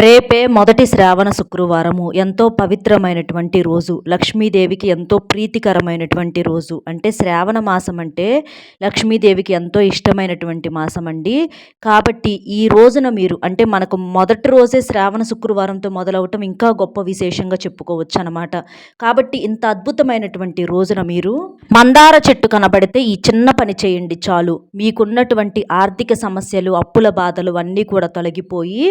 రేపే మొదటి శ్రావణ శుక్రవారము. ఎంతో పవిత్రమైనటువంటి రోజు. లక్ష్మీదేవికి ఎంతో ప్రీతికరమైనటువంటి రోజు. అంటే శ్రావణ మాసం అంటే లక్ష్మీదేవికి ఎంతో ఇష్టమైనటువంటి మాసం అండి. కాబట్టి ఈ రోజున మీరు అంటే మనకు మొదటి రోజే శ్రావణ శుక్రవారంతో మొదలవటం ఇంకా గొప్ప విశేషంగా చెప్పుకోవచ్చు అనమాట. కాబట్టి ఇంత అద్భుతమైనటువంటి రోజున మీరు మందార చెట్టు కనబడితే ఈ చిన్న పని చేయండి చాలు. మీకున్నటువంటి ఆర్థిక సమస్యలు, అప్పుల బాధలు అన్నీ కూడా తొలగిపోయి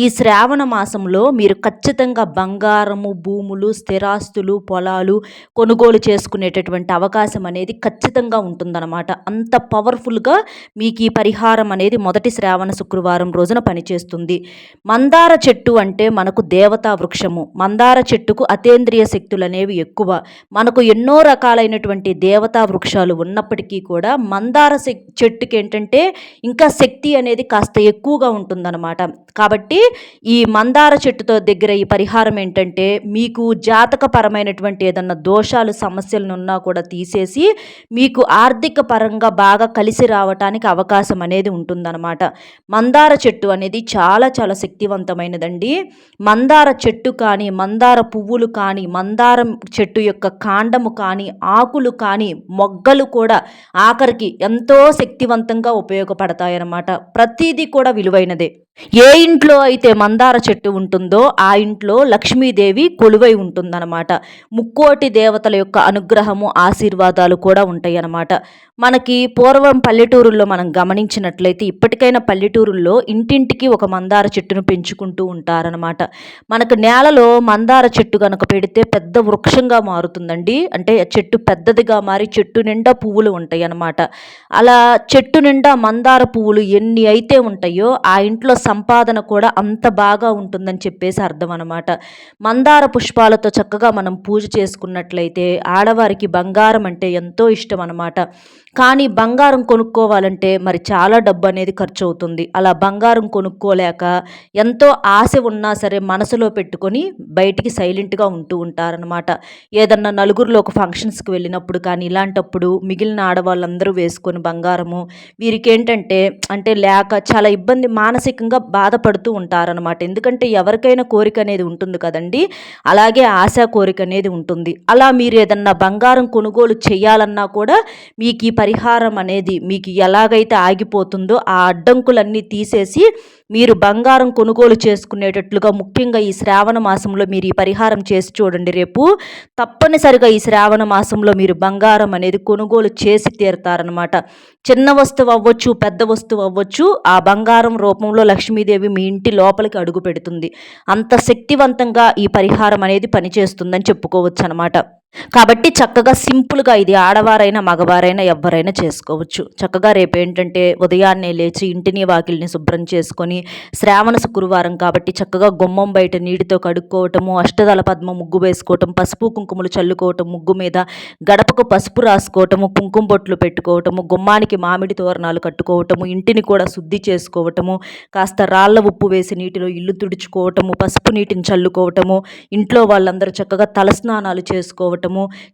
ఈ శ్రావణ మాసంలో మీరు ఖచ్చితంగా బంగారము, భూములు, స్థిరాస్తులు, పొలాలు కొనుగోలు చేసుకునేటటువంటి అవకాశం అనేది ఖచ్చితంగా ఉంటుందన్నమాట. అంత పవర్ఫుల్గా మీకు ఈ పరిహారం అనేది మొదటి శ్రావణ శుక్రవారం రోజున పనిచేస్తుంది. మందార చెట్టు అంటే మనకు దేవతా వృక్షము. మందార చెట్టుకు అతేంద్రియ శక్తులు అనేవి ఎక్కువ. మనకు ఎన్నో రకాలైనటువంటి దేవతా వృక్షాలు ఉన్నప్పటికీ కూడా మందార చెట్టుకి ఏంటంటే ఇంకా శక్తి అనేది కాస్త ఎక్కువగా ఉంటుందన్నమాట. కాబట్టి ఈ మందార చెట్టుతో దగ్గర ఈ పరిహారం ఏంటంటే మీకు జాతకపరమైనటువంటి ఏదన్నా దోషాలు సమస్యలను ఉన్నా కూడా తీసేసి మీకు ఆర్థిక పరంగా బాగా కలిసి రావటానికి అవకాశం అనేది ఉంటుందన్నమాట. మందార చెట్టు అనేది చాలా చాలా శక్తివంతమైనదండి. మందార చెట్టు కానీ, మందార పువ్వులు కానీ, మందారం చెట్టు యొక్క కాండము కానీ, ఆకులు కానీ, మొగ్గలు కూడా ఆఖరికి ఎంతో శక్తివంతంగా ఉపయోగపడతాయన్నమాట. ప్రతిదీ కూడా విలువైనదే. ఏ ఇంట్లో అయితే మందార చెట్టు ఉంటుందో ఆ ఇంట్లో లక్ష్మీదేవి కొలువై ఉంటుందన్నమాట. ముక్కోటి దేవతల యొక్క అనుగ్రహము, ఆశీర్వాదాలు కూడా ఉంటాయి అన్నమాట. మనకి పూర్వం పల్లెటూరుల్లో మనం గమనించినట్లయితే ఇప్పటికైనా పల్లెటూరుల్లో ఇంటింటికి ఒక మందార చెట్టును పెంచుకుంటూ ఉంటారనమాట. మనకు నేలలో మందార చెట్టు కనుక పెడితే పెద్ద వృక్షంగా మారుతుందండి. అంటే చెట్టు పెద్దదిగా మారి చెట్టు నిండా పువ్వులు ఉంటాయి అన్నమాట. అలా చెట్టు నిండా మందార పువ్వులు ఎన్ని అయితే ఉంటాయో ఆ ఇంట్లో సంపాదన కూడా అంత బాగా ఉంటుందని చెప్పేసి అర్థం అనమాట. మందార పుష్పాలతో చక్కగా మనం పూజ చేసుకున్నట్లయితే ఆడవారికి బంగారం అంటే ఎంతో ఇష్టం అనమాట. కానీ బంగారం కొనుక్కోవాలంటే మరి చాలా డబ్బు అనేది ఖర్చు అవుతుంది. అలా బంగారం కొనుక్కోలేక ఎంతో ఆశ ఉన్నా సరే మనసులో పెట్టుకొని బయటికి సైలెంట్గా ఉంటూ ఉంటారనమాట. ఏదన్నా నలుగురిలో ఒక ఫంక్షన్స్కి వెళ్ళినప్పుడు కానీ ఇలాంటప్పుడు మిగిలిన ఆడవాళ్ళందరూ వేసుకొని బంగారము వీరికి ఏంటంటే అంటే లేక చాలా ఇబ్బంది మానసికంగా బాధపడుతూ ఉంటారనమాట. ఎందుకంటే ఎవరికైనా కోరిక అనేది ఉంటుంది కదండి, అలాగే ఆశ కోరిక అనేది ఉంటుంది. అలా మీరు ఏదన్నా బంగారం కొనుగోలు చేయాలన్నా కూడా మీకు ఈ పరిహారం అనేది మీకు ఎలాగైతే ఆగిపోతుందో ఆ అడ్డంకులన్నీ తీసేసి మీరు బంగారం కొనుగోలు చేసుకునేటట్లుగా ముఖ్యంగా ఈ శ్రావణ మాసంలో మీరు ఈ పరిహారం చేసి చూడండి. రేపు తప్పనిసరిగా ఈ శ్రావణ మాసంలో మీరు బంగారం అనేది కొనుగోలు చేసి తీరుతారనమాట. చిన్న వస్తువు అవ్వచ్చు, పెద్ద వస్తువు అవ్వచ్చు, ఆ బంగారం రూపంలో లక్ష్మీదేవి మీ ఇంటి లోపలికి అడుగు పెడుతుంది. అంత శక్తివంతంగా ఈ పరిహారం అనేది పనిచేస్తుందని చెప్పుకోవచ్చు అనమాట. కాబట్టి చక్కగా సింపుల్గా ఇది ఆడవారైనా మగవారైనా ఎవరైనా చేసుకోవచ్చు. చక్కగా రేపు ఏంటంటే ఉదయాన్నే లేచి ఇంటిని వాకిల్ని శుభ్రం చేసుకొని శ్రావణ శుక్రవారం కాబట్టి చక్కగా గుమ్మం బయట నీటితో కడుక్కోవటము, అష్టదళ పద్మ ముగ్గు వేసుకోవటం, పసుపు కుంకుమలు చల్లుకోవటం, ముగ్గు మీద గడపకు పసుపు రాసుకోవటము, కుంకుమ బొట్లు పెట్టుకోవటము, గుమ్మానికి మామిడి తోరణాలు కట్టుకోవటము, ఇంటిని కూడా శుద్ధి చేసుకోవటము, కాస్త రాళ్ళ ఉప్పు వేసి నీటిలో ఇల్లు తుడుచుకోవటము, పసుపు నీటిని చల్లుకోవటము, ఇంట్లో వాళ్ళందరూ చక్కగా తలస్నానాలు చేసుకోవటము,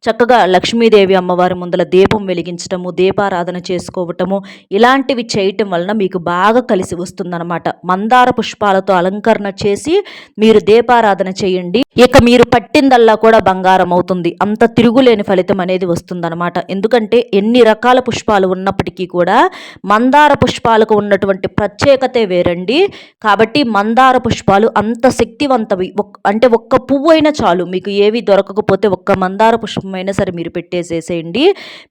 చక్కగా లక్ష్మీదేవి అమ్మవారి ముందల దీపం వెలిగించటము, దీపారాధన చేసుకోవటము, ఇలాంటివి చేయటం వలన మీకు బాగా కలిసి వస్తుందన్నమాట. మందార పుష్పాలతో అలంకరణ చేసి మీరు దీపారాధన చేయండి. ఇక మీరు పట్టిందల్లా కూడా బంగారం అవుతుంది. అంత తిరుగులేని ఫలితం అనేది వస్తుందన్నమాట. ఎందుకంటే ఎన్ని రకాల పుష్పాలు ఉన్నప్పటికీ కూడా మందార పుష్పాలకు ఉన్నటువంటి ప్రత్యేకతే వేరండి. కాబట్టి మందార పుష్పాలు అంత శక్తివంతవి. అంటే ఒక్క పువ్వు అయినా చాలు, మీకు ఏవి దొరకకపోతే ఒక్క మందార పుష్పమైనా సరే మీరు పెట్టేసేసేయండి.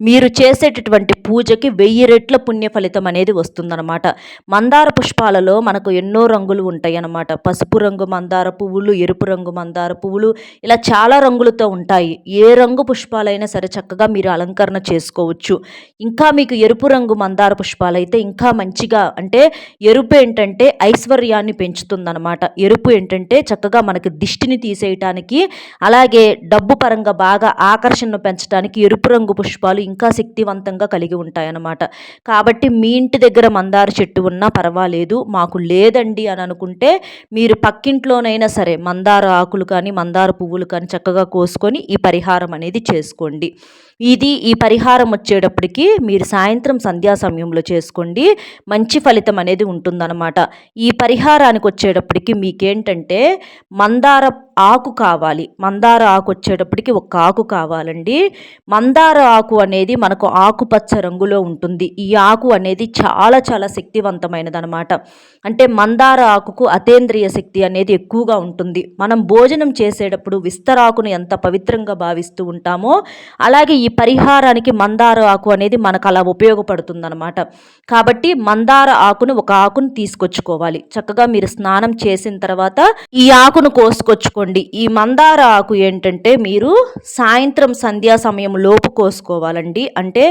మీరు చేసేటటువంటి పూజకి 1000 రెట్ల పుణ్య ఫలితం అనేది వస్తుందన్నమాట. మందార పుష్పాలలో మనకు ఎన్నో రంగులు ఉంటాయి అన్నమాట. పసుపు రంగు మందార పువ్వులు, ఎరుపు రంగు మందార పువ్వులు, ఇలా చాలా రంగులతో ఉంటాయి. ఏ రంగు పుష్పాలైనా సరే చక్కగా మీరు అలంకరణ చేసుకోవచ్చు. ఇంకా మీకు ఎరుపు రంగు మందార పుష్పాలు అయితే ఇంకా మంచిగా, అంటే ఎరుపు ఏంటంటే ఐశ్వర్యాన్ని పెంచుతుందన్నమాట. ఎరుపు ఏంటంటే చక్కగా మనకి దిష్టిని తీసేయటానికి అలాగే డబ్బు పరంగా బాగా బాగా ఆకర్షణను పెంచడానికి ఎరుపు రంగు పుష్పాలు ఇంకా శక్తివంతంగా కలిగి ఉంటాయన్నమాట. కాబట్టి మీ ఇంటి దగ్గర మందార చెట్టు ఉన్నా పర్వాలేదు, మాకు లేదండి అని అనుకుంటే మీరు పక్కింట్లోనైనా సరే మందార ఆకులు కానీ మందార పువ్వులు కానీ చక్కగా కోసుకొని ఈ పరిహారం అనేది చేసుకోండి. ఈ పరిహారం వచ్చేటప్పటికి మీరు సాయంత్రం సంధ్యా సమయంలో చేసుకోండి, మంచి ఫలితం అనేది ఉంటుందన్నమాట. ఈ పరిహారానికి వచ్చేటప్పటికి మీకేంటంటే మందార ఆకు కావాలి. మందార ఆకు వచ్చేటప్పటికి ఒక ఆకు కావాలండి. మందార ఆకు అనేది మనకు ఆకుపచ్చ రంగులో ఉంటుంది. ఈ ఆకు అనేది చాలా చాలా శక్తివంతమైనదనమాట. అంటే మందార ఆకుకు అతేంద్రియ శక్తి అనేది ఎక్కువగా ఉంటుంది. మనం భోజనం చేసేటప్పుడు విస్తరాకును ఎంత పవిత్రంగా భావిస్తూ ఉంటామో అలాగే ఈ పరిహారానికి మందార ఆకు అనేది మనకు అలా ఉపయోగపడుతుందన్నమాట. కాబట్టి మందార ఒక ఆకును తీసుకొచ్చుకోవాలి. చక్కగా మీరు స్నానం చేసిన తర్వాత ఈ ఆకును కోసుకొచ్చుకోండి. ఈ మందార ఆకు ఏంటంటే మీరు సాయంత్రం సంధ్యా సమయం లోపు కోసుకోవాలండి. అంటే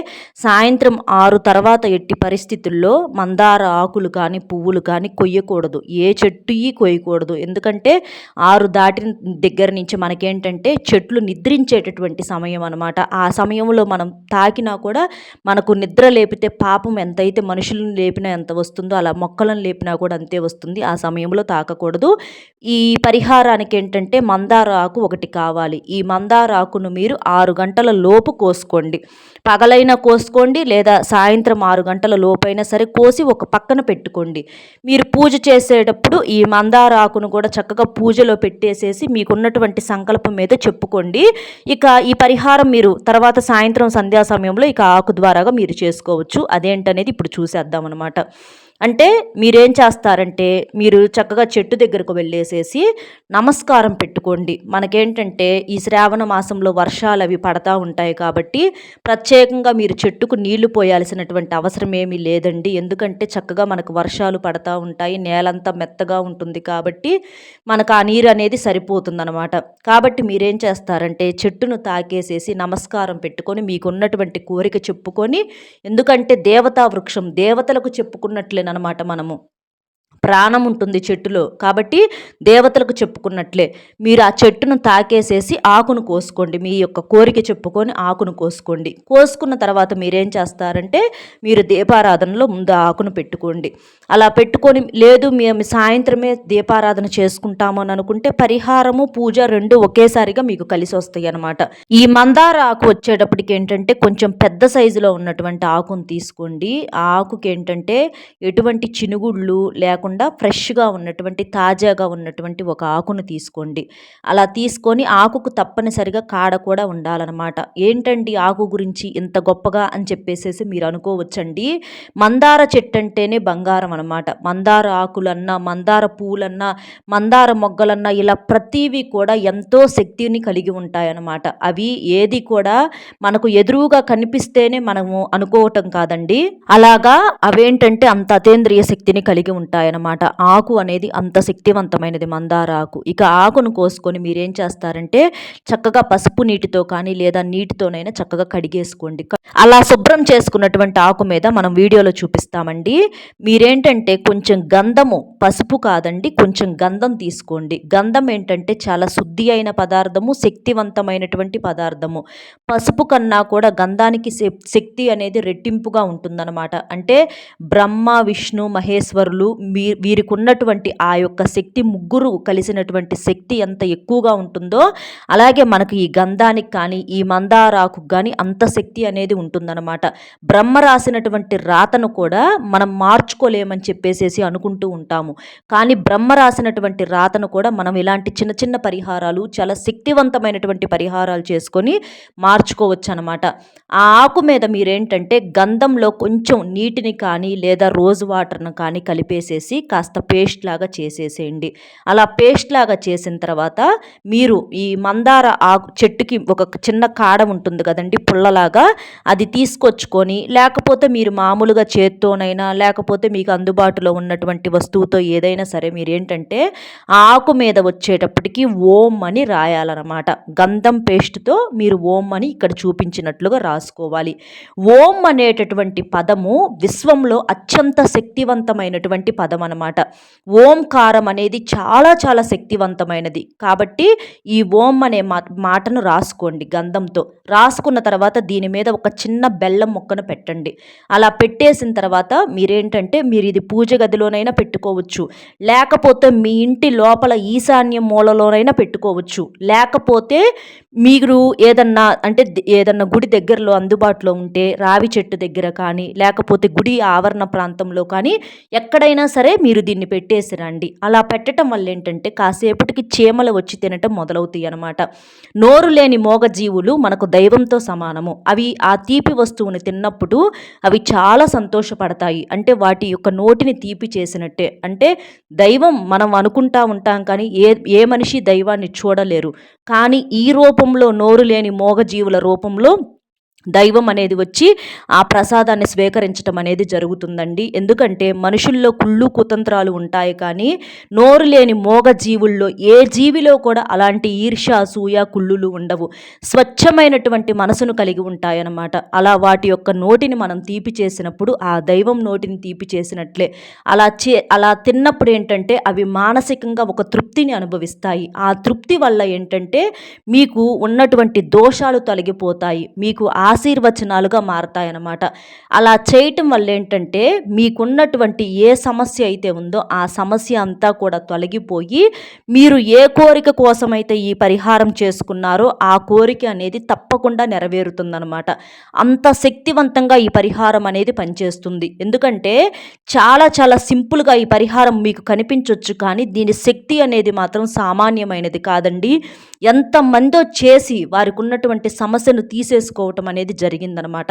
సాయంత్రం 6 తర్వాత ఎట్టి పరిస్థితుల్లో మందార ఆకులు కానీ పువ్వులు కానీ కొయ్యకూడదు. ఏ చెట్టు కొయ్యకూడదు. ఎందుకంటే 6 దాటిన దగ్గర నుంచి మనకేంటంటే చెట్లు నిద్రించేటటువంటి సమయం అనమాట. ఆ సమయంలో మనం తాకినా కూడా మనకు నిద్ర లేపితే పాపం ఎంతైతే మనుషులను లేపినా ఎంత వస్తుందో అలా మొక్కలను లేపినా కూడా అంతే వస్తుంది. ఆ సమయంలో తాకకూడదు. ఈ పరిహారానికి ఏంటంటే మందార ఆకు ఒకటి కావాలి. ఈ మందార ఆకును మీరు 6 గంటల లోపు కోసుకోండి. పగలైనా కోసుకోండి లేదా సాయంత్రం 6 గంటల లోపైనా సరే కోసి ఒక పక్కన పెట్టుకోండి. మీరు పూజ చేసేటప్పుడు ఈ మందార ఆకును కూడా చక్కగా పూజలో పెట్టేసేసి మీకున్నటువంటి సంకల్పం మీద చెప్పుకోండి. ఇక ఈ పరిహారం మీరు తర్వాత సాయంత్రం సంధ్యా సమయంలో ఇక ఆకు ద్వారాగా మీరు చేసుకోవచ్చు. అదేంటనేది ఇప్పుడు చూసేద్దాం అనమాట. అంటే మీరేం చేస్తారంటే మీరు చక్కగా చెట్టు దగ్గరకు వెళ్ళేసేసి నమస్కారం పెట్టుకోండి. మనకేంటంటే ఈ శ్రావణ మాసంలో వర్షాలు అవి పడతా ఉంటాయి కాబట్టి ప్రత్యేకంగా మీరు చెట్టుకు నీళ్లు పోయాల్సినటువంటి అవసరం ఏమీ లేదండి. ఎందుకంటే చక్కగా మనకు వర్షాలు పడతా ఉంటాయి, నేలంతా మెత్తగా ఉంటుంది కాబట్టి మనకు ఆ నీరు అనేది సరిపోతుందన్నమాట. కాబట్టి మీరేం చేస్తారంటే చెట్టును తాకేసేసి నమస్కారం పెట్టుకొని మీకున్నటువంటి కోరిక చెప్పుకొని, ఎందుకంటే దేవతా వృక్షం దేవతలకు చెప్పుకున్నట్లేనమాట. మనము ప్రాణం ఉంటుంది చెట్టులో కాబట్టి దేవతలకు చెప్పుకున్నట్లే మీరు ఆ చెట్టును తాకేసేసి ఆకును కోసుకోండి. మీ యొక్క కోరిక చెప్పుకొని ఆకును కోసుకోండి. కోసుకున్న తర్వాత మీరేం చేస్తారంటే మీరు దీపారాధనలో ముందు ఆకును పెట్టుకోండి. అలా పెట్టుకొని లేదు మేము సాయంత్రమే దీపారాధన చేసుకుంటాము అని అనుకుంటే పరిహారము పూజ రెండు ఒకేసారిగా మీకు కలిసి వస్తాయి అన్నమాట. ఈ మందార ఆకు వచ్చేటప్పటికి ఏంటంటే కొంచెం పెద్ద సైజులో ఉన్నటువంటి ఆకును తీసుకోండి. ఆ ఆకుకి ఏంటంటే ఎటువంటి చినుగుళ్ళు లేకుండా ఫ్రెష్గా ఉన్నటువంటి తాజాగా ఉన్నటువంటి ఒక ఆకును తీసుకోండి. అలా తీసుకొని ఆకుకు తప్పనిసరిగా కాడ కూడా ఉండాలన్నమాట. ఏంటండి ఆకు గురించి ఇంత గొప్పగా అని చెప్పేసేసి మీరు అనుకోవచ్చండి. మందార చెట్టు అంటేనే బంగారం అనమాట. మందార ఆకులన్నా మందార పూలన్నా మందార మొగ్గలన్నా ఇలా ప్రతివి కూడా ఎంతో శక్తిని కలిగి ఉంటాయన్నమాట. అవి ఏది కూడా మనకు ఎదురుగా కనిపిస్తేనే మనము అనుకోవటం కాదండి. అలాగా అవేంటంటే అంత అతేంద్రియ శక్తిని కలిగి ఉంటాయన్నమాట. ఆకు అనేది అంత శక్తివంతమైనది మందార ఆకు. ఇక ఆకును కోసుకొని మీరేం చేస్తారంటే చక్కగా పసుపు నీటితో కానీ లేదా నీటితోనైనా చక్కగా కడిగేసుకోండి. అలా శుభ్రం చేసుకున్నటువంటి ఆకు మీద మనం వీడియోలో చూపిస్తామండి. మీరేంటంటే కొంచెం గంధము, పసుపు కాదండి కొంచెం గంధం తీసుకోండి. గంధం ఏంటంటే చాలా శుద్ధి అయిన పదార్థము, శక్తివంతమైనటువంటి పదార్థము. పసుపు కన్నా కూడా గంధానికి శక్తి అనేది రెట్టింపుగా ఉంటుందన్నమాట. అంటే బ్రహ్మ విష్ణు మహేశ్వరులు వీరికి ఉన్నటువంటి ఆ యొక్క శక్తి ముగ్గురు కలిసినటువంటి శక్తి ఎంత ఎక్కువగా ఉంటుందో అలాగే మనకు ఈ గంధానికి కానీ ఈ మందారాకు కానీ అంత శక్తి అనేది ఉంటుందన్నమాట. బ్రహ్మ రాసినటువంటి రాతను కూడా మనం మార్చుకోలేమని చెప్పేసేసి అనుకుంటూ ఉంటాము. కానీ బ్రహ్మ రాసినటువంటి రాతను కూడా మనం ఇలాంటి చిన్న చిన్న పరిహారాలు చాలా శక్తివంతమైనటువంటి పరిహారాలు చేసుకొని మార్చుకోవచ్చు అనమాట. ఆ ఆకు మీద మీరేంటంటే గంధంలో కొంచెం నీటిని కానీ లేదా రోజ్ వాటర్ను కానీ కలిపేసేసి కాస్త పేస్ట్ లాగా చేసేసేయండి. అలా పేస్ట్ లాగా చేసిన తర్వాత మీరు ఈ మందార ఆకు చెట్టుకి ఒక చిన్న కాడ ఉంటుంది కదండి పుల్లలాగా, అది తీసుకొచ్చుకొని లేకపోతే మీరు మామూలుగా చేత్తోనైనా లేకపోతే మీకు అందుబాటులో ఉన్నటువంటి వస్తువుతో ఏదైనా సరే మీరేంటంటే ఆ ఆకు మీద వచ్చేటప్పటికి ఓం అని రాయాలన్నమాట. గంధం పేస్ట్తో మీరు ఓం అని ఇక్కడ చూపించినట్లుగా రాసుకోవాలి. ఓం అనేటటువంటి పదము విశ్వంలో అత్యంత శక్తివంతమైనటువంటి పదం అంటామన్నమాట. ఓంకారం అనేది చాలా చాలా శక్తివంతమైనది. కాబట్టి ఈ ఓం అనే మాటను రాసుకోండి గంధంతో. రాసుకున్న తర్వాత దీని మీద ఒక చిన్న బెల్లం ముక్కను పెట్టండి. అలా పెట్టేసిన తర్వాత మీరు ఇది పూజ గదిలోనైనా పెట్టుకోవచ్చు, లేకపోతే మీ ఇంటి లోపల ఈశాన్య మూలలోనైనా పెట్టుకోవచ్చు, లేకపోతే మీరు ఏదన్నా గుడి దగ్గరలో అందుబాటులో ఉంటే రావి చెట్టు దగ్గర కానీ, లేకపోతే గుడి ఆవరణ ప్రాంతంలో కానీ ఎక్కడైనా సరే మీరు దీన్ని పెట్టేసి రండి. అలా పెట్టడం వల్ల ఏంటంటే కాసేపటికి చీమలు వచ్చి తినటం మొదలవుతాయి అన్నమాట. నోరు లేని మూగజీవులు మనకు దైవంతో సమానము. అవి ఆ తీపి వస్తువుని తిన్నప్పుడు అవి చాలా సంతోషపడతాయి. అంటే వాటి యొక్క నోటిని తీపి చేసినట్టే. అంటే దైవం మనం అనుకుంటా ఉంటాం కానీ ఏ మనిషి దైవాన్ని చూడలేరు. కానీ ఈ రూపంలో నోరు లేని మూగజీవుల రూపంలో దైవం అనేది వచ్చి ఆ ప్రసాదాన్ని స్వీకరించడం అనేది జరుగుతుందండి. ఎందుకంటే మనుషుల్లో కుళ్ళు కుతంత్రాలు ఉంటాయి, కానీ నోరు లేని మోగ జీవుల్లో ఏ జీవిలో కూడా అలాంటి ఈర్ష్య అసూయ కుళ్ళులు ఉండవు. స్వచ్ఛమైనటువంటి మనసును కలిగి ఉంటాయన్నమాట. అలా వాటి యొక్క నోటిని మనం తీపి చేసినప్పుడు ఆ దైవం నోటిని తీపి చేసినట్లే. అలా తిన్నప్పుడు ఏంటంటే అవి మానసికంగా ఒక తృప్తిని అనుభవిస్తాయి. ఆ తృప్తి వల్ల ఏంటంటే మీకు ఉన్నటువంటి దోషాలు తొలగిపోతాయి, మీకు ఆశీర్వచనాలుగా మారతాయన్నమాట. అలా చేయటం వల్ల ఏంటంటే మీకున్నటువంటి ఏ సమస్య అయితే ఉందో ఆ సమస్య అంతా కూడా తొలగిపోయి మీరు ఏ కోరిక కోసమైతే ఈ పరిహారం చేసుకున్నారో ఆ కోరిక అనేది తప్పకుండా నెరవేరుతుందన్నమాట. అంత శక్తివంతంగా ఈ పరిహారం అనేది పనిచేస్తుంది. ఎందుకంటే చాలా చాలా సింపుల్గా ఈ పరిహారం మీకు కనిపించవచ్చు, కానీ దీని శక్తి అనేది మాత్రం సామాన్యమైనది కాదండి. ఎంతమందో చేసి వారికి ఉన్నటువంటి సమస్యను తీసేసుకోవటం అనేది జరిగిందనమాట.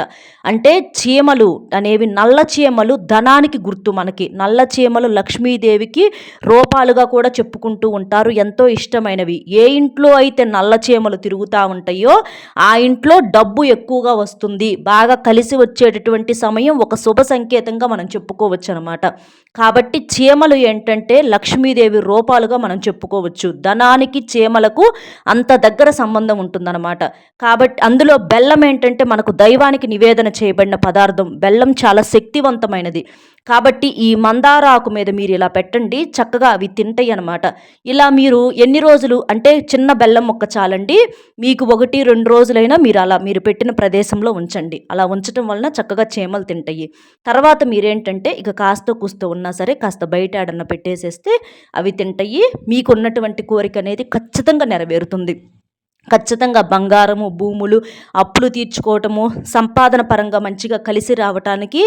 అంటే చీమలు అనేవి నల్ల చీమలు ధనానికి గుర్తు. మనకి నల్ల చీమలు లక్ష్మీదేవికి రూపాలుగా కూడా చెప్పుకుంటూ ఉంటారు, ఎంతో ఇష్టమైనవి. ఏ ఇంట్లో అయితే నల్ల చీమలు తిరుగుతూ ఉంటాయో ఆ ఇంట్లో డబ్బు ఎక్కువగా వస్తుంది, బాగా కలిసి వచ్చేటటువంటి సమయం ఒక శుభ సంకేతంగా మనం చెప్పుకోవచ్చు అనమాట. కాబట్టి చీమలు ఏంటంటే లక్ష్మీదేవి రూపాలుగా మనం చెప్పుకోవచ్చు. ధనానికి చీమలకు అంత దగ్గర సంబంధం ఉంటుందన్నమాట. కాబట్టి అందులో బెల్లం ఏంటంటే మనకు దైవానికి నివేదన చేయబడిన పదార్థం. బెల్లం చాలా శక్తివంతమైనది. కాబట్టి ఈ మందార ఆకు మీద మీరు ఇలా పెట్టండి, చక్కగా అవి తింటాయి అన్నమాట. ఇలా మీరు ఎన్ని రోజులు అంటే చిన్న బెల్లం మొక్క చాలండి, మీకు 1-2 రోజులైనా మీరు పెట్టిన ప్రదేశంలో ఉంచండి. అలా ఉంచడం వలన చక్కగా చీమలు తింటాయి. తర్వాత మీరేంటంటే ఇక కాస్త కూస్తో ఉన్నా సరే కాస్త బయట ఆడన్న పెట్టేసేస్తే అవి తింటాయి. మీకున్నటువంటి కోరిక అనేది ఖచ్చితంగా నెరవేరుతుంది. ఖచ్చితంగా బంగారము, భూములు, అప్పులు తీర్చుకోవటము, సంపాదన పరంగా మంచిగా కలిసి రావటానికి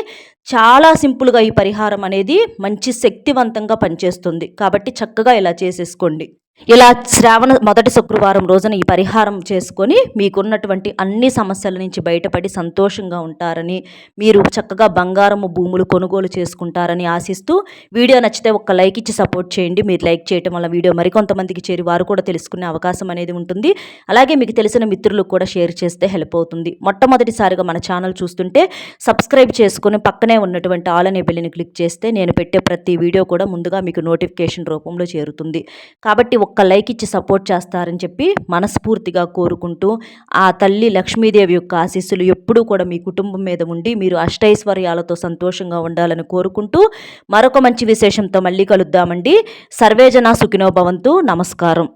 చాలా సింపుల్గా ఈ పరిహారం అనేది మంచి శక్తివంతంగా పనిచేస్తుంది. కాబట్టి చక్కగా ఇలా చేసేసుకోండి. ఇలా శ్రావణ మొదటి శుక్రవారం రోజున ఈ పరిహారం చేసుకొని మీకున్నటువంటి అన్ని సమస్యల నుంచి బయటపడి సంతోషంగా ఉంటారని, మీరు చక్కగా బంగారము, భూములు కొనుగోలు చేసుకుంటారని ఆశిస్తూ, వీడియో నచ్చితే ఒక్క లైక్ ఇచ్చి సపోర్ట్ చేయండి. మీరు లైక్ చేయటం వల్ల వీడియో మరికొంతమందికి చేరి వారు కూడా తెలుసుకునే అవకాశం అనేది ఉంటుంది. అలాగే మీకు తెలిసిన మిత్రులకు కూడా షేర్ చేస్తే హెల్ప్ అవుతుంది. మొట్టమొదటిసారిగా మన ఛానల్ చూస్తుంటే సబ్స్క్రైబ్ చేసుకుని పక్కనే ఉన్నటువంటి ఆల్ అనే బెల్ని క్లిక్ చేస్తే నేను పెట్టే ప్రతి వీడియో కూడా ముందుగా మీకు నోటిఫికేషన్ రూపంలో చేరుతుంది. కాబట్టి ఒక్క లైక్ ఇచ్చి సపోర్ట్ చేస్తారని చెప్పి మనస్ఫూర్తిగా కోరుకుంటూ, ఆ తల్లి లక్ష్మీదేవి యొక్క ఆశీస్సులు ఎప్పుడూ కూడా మీ కుటుంబం మీద ఉండి మీరు అష్టైశ్వర్యాలతో సంతోషంగా ఉండాలని కోరుకుంటూ మరొక మంచి విశేషంతో మళ్ళీ కలుద్దామండి. సర్వేజన సుఖినో భవంతు. నమస్కారం.